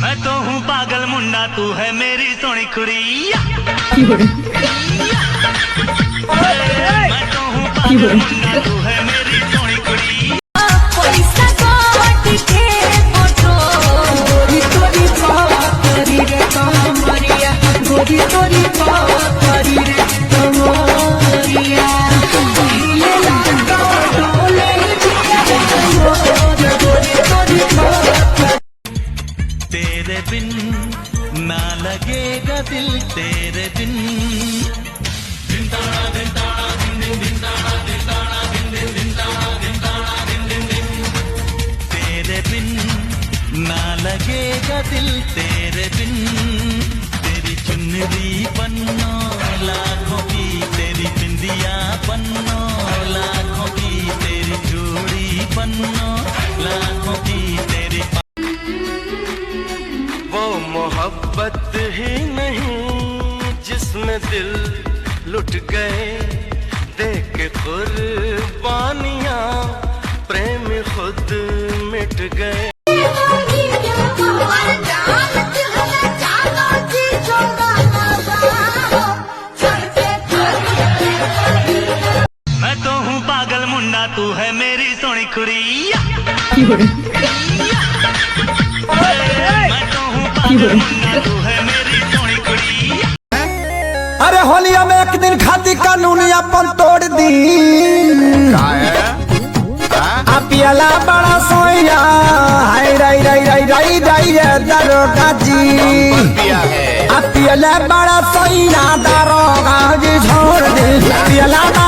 मैं तो हूँ पागल मुंडा, तू है मेरी सोनी खुरिया। मैं तो हूँ पागल मुंडा, तू है मेरी सोनी खुरिया। तेरे बिन ना लगेगा दिल, तेरे बिन तेरे बिन ना लगेगा दिल, तेरे बिन। तेरी चुनरी पन्नो लाखों की, तेरी बिंदिया पन्नो लाखों की, तेरी चूड़ी पन्नो लाखों की, तेरी वो मोहब्बत ही नहीं जिसमें दिल लुट गए, देख के कुर्बानियां प्रेम खुद मिट गए। मैं तो हूँ पागल मुंडा, तू है मेरी सोनी खुरिया। अरे होलिया में एक दिन खाती कानून अपन तोड़ दी। पियला बड़ा सोया हाय राई राई राई राई राई दरोगा जी। पियला बड़ा सोया दरोगा जी छोड़ दे। पियला बड़ा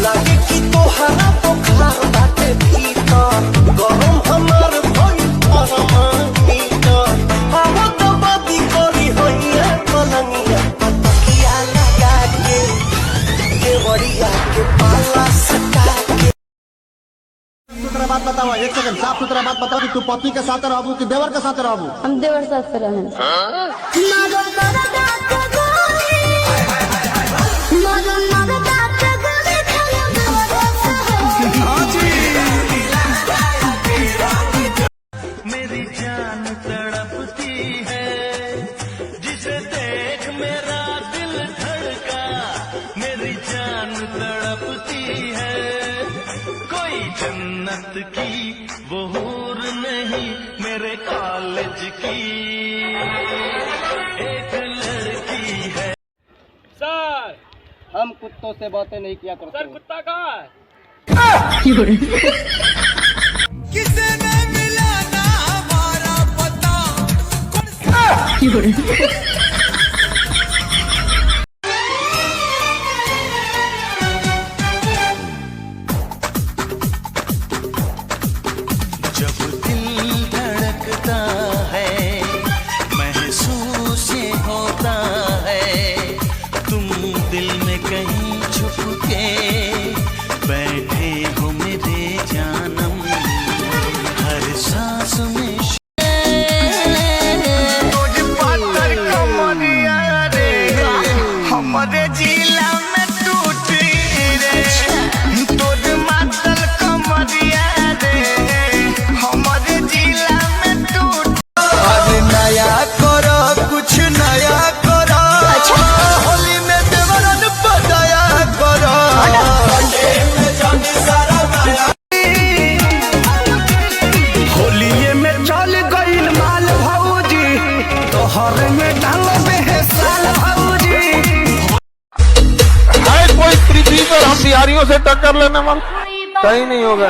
लगे कि तोहरा बुखार बाटे भीतर, गरम हमार भई परमानीतर। हम तो बाती करी होइए पलंगिया पतकिया लगा के, केवड़िया के पाला सटा के। सुथरा बात बताओ, एक सेकंड साफ सुथरा बात बताओ कि तू पति के साथ रहबू कि देवर के साथ रहबू? हम देवर साथ से रहें। मेरी जान तड़पती है, जिसे देख मेरा दिल धड़का। मेरी जान तड़पती है, कोई जन्नत की वो हूर नहीं, मेरे कॉलेज की एक लड़की है। सर, हम कुत्तों से बातें नहीं किया करते। सर, कुत्ता कहाँ है? किसे ने मिला ना हमारा पता। जब दिल धड़कता है, महसूस ये होता है, तुम दिल में कहीं छुप के बैठे हो मेरे जानम। हर सांस में हमारे जिला में टूटी रे, तोर मातल कमरिया रे, हमारे जिला में टूट। अरे नया करो कुछ नया करो, होली में देवरन बजाया करो। होली में चल गईल माल भौजी, तोहर में डाल बेहसाल भौजी। कोई पृथ्वी पर हम बिहारियों से टक्कर लेने वाला कहीं नहीं होगा।